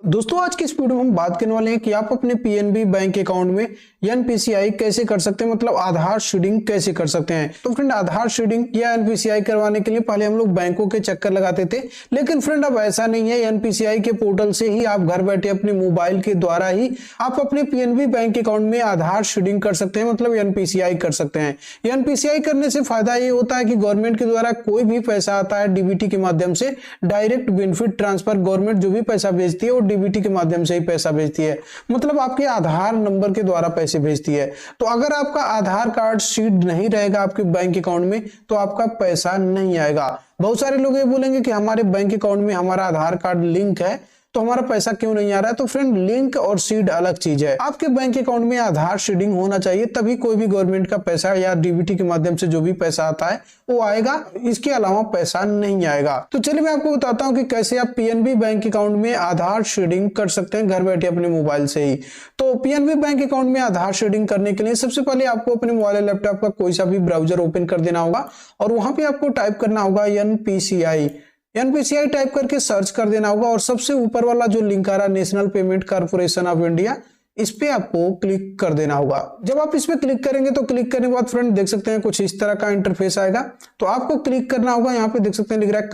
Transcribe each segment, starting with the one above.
दोस्तों आज की इस वीडियो में हम बात करने वाले हैं कि आप अपने पीएनबी बैंक अकाउंट में एनपीसीआई कैसे कर सकते हैं, मतलब आधार सीडिंग कैसे कर सकते हैं। तो फ्रेंड आधार सीडिंग या एनपीसीआई करवाने के लिए पहले हम लोग बैंकों के चक्कर लगाते थे, लेकिन फ्रेंड अब ऐसा नहीं है। एनपीसीआई के पोर्टल से ही आप घर बैठे अपने मोबाइल के द्वारा ही आप अपने पीएनबी बैंक अकाउंट में आधार सीडिंग कर सकते हैं, मतलब एनपीसीआई कर सकते हैं। एनपीसीआई करने से फायदा ये होता है कि गवर्नमेंट के द्वारा कोई भी पैसा आता है डीबीटी के माध्यम से, डायरेक्ट बेनिफिट ट्रांसफर, गवर्नमेंट जो भी पैसा भेजती है वो डीबीटी के माध्यम से ही पैसा भेजती है, मतलब आपके आधार नंबर के द्वारा पैसे भेजती है। तो अगर आपका आधार कार्ड सीड नहीं रहेगा आपके बैंक अकाउंट में तो आपका पैसा नहीं आएगा। बहुत सारे लोग ये बोलेंगे कि हमारे बैंक अकाउंट में हमारा आधार कार्ड लिंक है तो हमारा पैसा क्यों नहीं आ रहा है। तो फ्रेंड लिंक और सीड अलग चीज है। आपके बैंक अकाउंट में आधार सीडिंग होना चाहिए, तभी कोई भी गवर्नमेंट का पैसा या डीबीटी के माध्यम से जो भी पैसा आता है वो आएगा, इसके अलावा पैसा नहीं आएगा। तो चलिए मैं आपको बताता हूं कि कैसे आप पीएनबी बैंक अकाउंट में आधार सीडिंग कर सकते हैं घर बैठे अपने मोबाइल से ही। तो पीएनबी बैंक अकाउंट में आधार सीडिंग करने के लिए सबसे पहले आपको अपने मोबाइल लैपटॉप का कोई सा भी ब्राउजर ओपन कर देना होगा और वहां पे आपको टाइप करना होगा एनपीसीआई टाइप करके सर्च कर देना होगा और सबसे ऊपर वाला जो लिंक आ रहा है national payment corporation of India, इस पे आपको क्लिक कर देना होगा। जब आप इस पे क्लिक करेंगे तो क्लिक करने के बाद फ्रेंड देख सकते हैं कुछ इस तरह का इंटरफेस आएगा। तो आपको क्लिक करना होगा, यहाँ पे देख सकते हैं लिख रहा है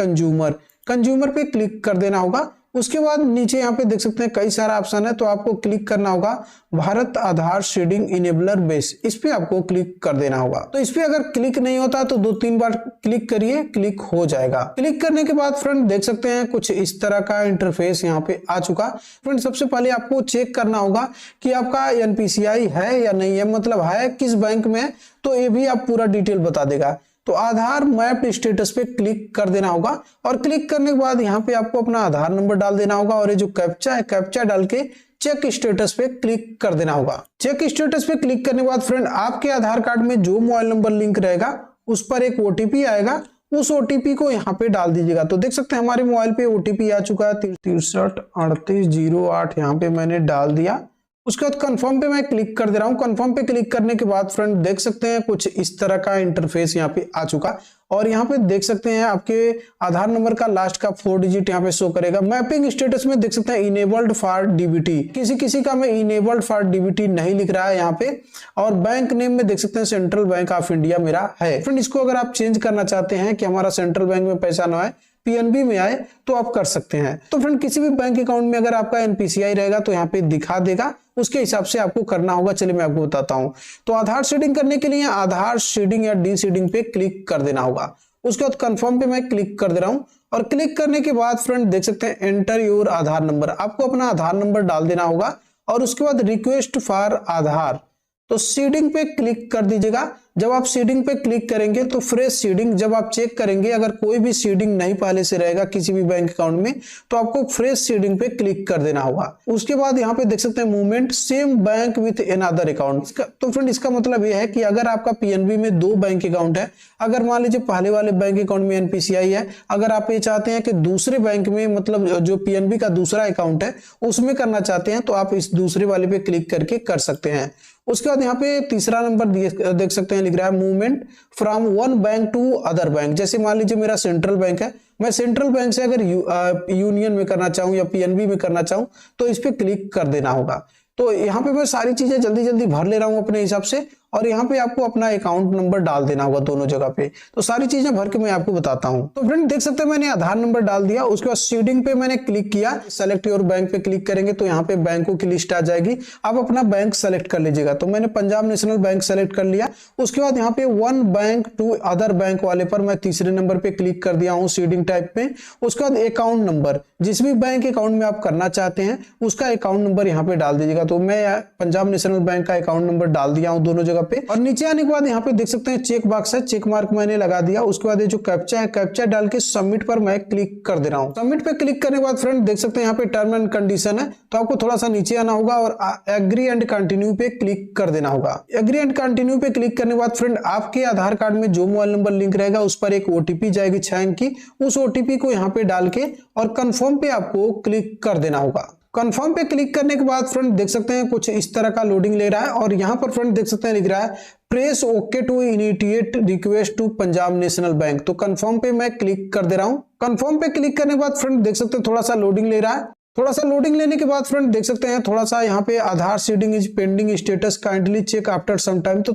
कंज्यूमर पे क्लिक कर देना होगा। उसके बाद नीचे यहाँ पे देख सकते हैं कई सारा ऑप्शन है, तो आपको क्लिक करना होगा भारत आधार सीडिंग इनेबलर बेस, इस पे आपको क्लिक कर देना होगा। तो इस पे अगर क्लिक नहीं होता तो 2-3 बार क्लिक करिए, क्लिक हो जाएगा। क्लिक करने के बाद फ्रेंड देख सकते हैं कुछ इस तरह का इंटरफेस यहाँ पे आ चुका। फ्रेंड सबसे पहले आपको चेक करना होगा कि आपका एनपीसीआई है या नहीं है, मतलब है किस बैंक में, तो ये भी आप पूरा डिटेल बता देगा। तो आधार मैप्ड स्टेटस पे क्लिक कर देना होगा और क्लिक करने के बाद यहाँ पे आपको अपना आधार नंबर डाल देना होगा और ये जो कैप्चा है कैप्चा डाल के चेक स्टेटस पे क्लिक कर देना होगा। चेक स्टेटस पे क्लिक करने के बाद फ्रेंड आपके आधार कार्ड में जो मोबाइल नंबर लिंक रहेगा उस पर एक ओटीपी आएगा, उस ओटीपी को यहाँ पे डाल दीजिएगा। तो देख सकते हैं हमारे मोबाइल पे ओटीपी आ चुका है 633808, यहाँ पे मैंने डाल दिया। उसके बाद कंफर्म पे मैं क्लिक कर दे रहा हूं। कंफर्म पे क्लिक करने के बाद फ्रेंड देख सकते हैं कुछ इस तरह का इंटरफेस यहाँ पे आ चुका और यहाँ पे देख सकते हैं आपके आधार नंबर का लास्ट का 4 डिजिट यहाँ पे शो करेगा। मैपिंग स्टेटस में देख सकते हैं इनेबल्ड फॉर डीबीटी, किसी का में इनेबल्ड फॉर डीबीटी नहीं लिख रहा है यहाँ पे। और बैंक नेम में देख सकते हैं सेंट्रल बैंक ऑफ इंडिया मेरा है। फ्रेंड इसको अगर आप चेंज करना चाहते हैं कि हमारा सेंट्रल बैंक में पैसा ना आए पीएनबी में आए तो आप कर सकते हैं। तो फ्रेंड किसी भी बैंक अकाउंट में अगर आपका एनपीसीआई रहेगा तो यहाँ पे दिखा देगा, उसके हिसाब से आपको करना होगा। चलिए मैं आपको बताता हूं। तो आधार सीडिंग करने के लिए आधार सीडिंग या डी सीडिंग पे क्लिक कर देना होगा। उसके बाद कंफर्म पे मैं क्लिक कर दे रहा हूं और क्लिक करने के बाद फ्रेंड देख सकते हैं एंटर योर आधार नंबर, आपको अपना आधार नंबर डाल देना होगा और उसके बाद रिक्वेस्ट फॉर आधार, तो सीडिंग पे क्लिक कर दीजिएगा। जब आप सीडिंग पे क्लिक करेंगे तो फ्रेश सीडिंग, जब आप चेक करेंगे अगर कोई भी सीडिंग नहीं पहले से रहेगा किसी भी बैंक अकाउंट में तो आपको फ्रेश सीडिंग पे क्लिक कर देना होगा। उसके बाद यहाँ पे देख सकते हैं movement same bank with another account. तो फ्रेंड इसका मतलब यह है कि अगर आपका पीएनबी में 2 बैंक अकाउंट है, अगर मान लीजिए पहले वाले बैंक अकाउंट में एनपीसीआई है, अगर आप ये चाहते हैं कि दूसरे बैंक में, मतलब जो पीएनबी का दूसरा अकाउंट है उसमें करना चाहते हैं तो आप इस दूसरे वाले पे क्लिक करके कर सकते हैं। उसके बाद यहाँ पे तीसरा नंबर देख सकते हैं लिख रहा है movement from one bank to other bank. जैसे मान लीजिए मेरा सेंट्रल बैंक है, मैं सेंट्रल बैंक से अगर यूनियन में करना चाहूं या पीएनबी में करना चाहूं तो इस पे क्लिक कर देना होगा। तो यहाँ पे मैं सारी चीजें जल्दी जल्दी भर ले रहा हूं अपने हिसाब से और यहाँ पे आपको अपना अकाउंट नंबर डाल देना होगा दोनों जगह पे। तो सारी चीजें भर के मैं आपको बताता हूँ। तो फ्रेंड देख सकते हैं मैंने आधार नंबर डाल दिया। उसके बाद सीडिंग पे मैंने क्लिक किया, सेलेक्ट योर बैंक पे क्लिक करेंगे तो यहाँ पे बैंकों की लिस्ट आ जाएगी, आप अपना बैंक सेलेक्ट कर लीजिएगा। तो मैंने पंजाब नेशनल बैंक सेलेक्ट कर लिया। उसके बाद यहाँ पे one bank to other bank वाले पर मैं तीसरे नंबर पे क्लिक कर दिया हूँ सीडिंग टाइप पे। उसके बाद अकाउंट नंबर, जिस भी बैंक अकाउंट में आप करना चाहते हैं उसका अकाउंट नंबर यहाँ पे डाल दीजिएगा। तो मैं पंजाब नेशनल बैंक का अकाउंट नंबर डाल दिया हूँ दोनों जगह पे। और नीचे आने के बाद यहाँ पे देख सकते हैं चेक बॉक्स है, चेक मार्क मैंने लगा दिया। उसके बाद ये जो कैप्चा है कैप्चा डाल के सबमिट पर मैं क्लिक कर दे रहा हूँ। सबमिट पे क्लिक करने के बाद फ्रेंड देख सकते हैं यहाँ पे टर्म एंड कंडीशन है, तो आपको थोड़ा सा नीचे आना होगा और एग्री एंड कंटिन्यू पे क्लिक कर देना होगा। एग्री एंड कंटिन्यू पे क्लिक करने के बाद फ्रेंड आपके आधार कार्ड में जो मोबाइल नंबर लिंक रहेगा उस पर एक ओटीपी जाएगी 6 अंक की, उस ओटीपी को यहाँ पे डाल के और कंफर्म पे आपको क्लिक कर देना होगा। कंफर्म पे क्लिक करने के बाद फ्रेंड देख सकते हैं कुछ इस तरह का लोडिंग ले रहा है और यहाँ पर फ्रेंड देख सकते हैं लिख रहा है press okay to initiate request to Punjab national Bank. तो कंफर्म पे मैं क्लिक कर दे रहा हूँ। कंफर्म पे क्लिक करने के बाद फ्रेंड देख सकते हैं थोड़ा सा लोडिंग ले रहा है थोड़ा सा लोडिंग लेने के बाद फ्रेंड देख सकते हैं थोड़ा सा यहाँ पे Aadhaar seeding is pending status kindly check after some time. तो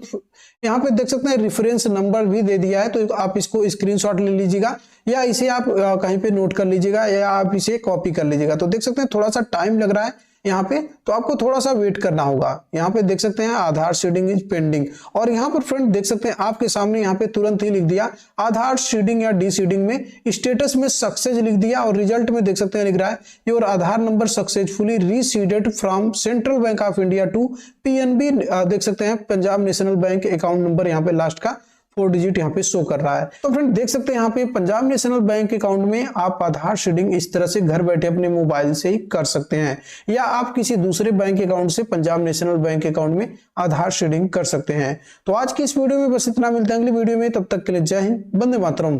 यहाँ पे देख सकते हैं रेफरेंस नंबर भी दे दिया है, तो आप इसको स्क्रीनशॉट ले लीजिएगा या इसे आप कहीं पे नोट कर लीजिएगा या आप इसे कॉपी कर लीजिएगा। तो देख सकते हैं थोड़ा सा टाइम लग रहा है यहाँ पे, तो आपको थोड़ा सा वेट करना होगा। यहाँ पे देख सकते हैं आधार सीडिंग इज पेंडिंग, और यहाँ पर फ्रेंड देख सकते हैं आपके सामने यहाँ पे तुरंत ही लिख दिया आधार सीडिंग या डी सीडिंग में स्टेटस में सक्सेस लिख दिया, और रिजल्ट में देख सकते हैं लिख रहा है your Aadhaar number successfully reseeded from Central Bank of India to PNB. देख सकते हैं Punjab national bank account number यहाँ पे लास्ट का 4 डिजिट यहाँ पे शो कर रहा है। तो फ्रेंड देख सकते हैं यहाँ पे पंजाब नेशनल बैंक अकाउंट में आप आधार सीडिंग इस तरह से घर बैठे अपने मोबाइल से ही कर सकते हैं, या आप किसी दूसरे बैंक अकाउंट से पंजाब नेशनल बैंक अकाउंट में आधार सीडिंग कर सकते हैं। तो आज की इस वीडियो में बस इतना, मिलते हैं अगली वीडियो में, तब तक के लिए जय हिंद, वंदे मातरम।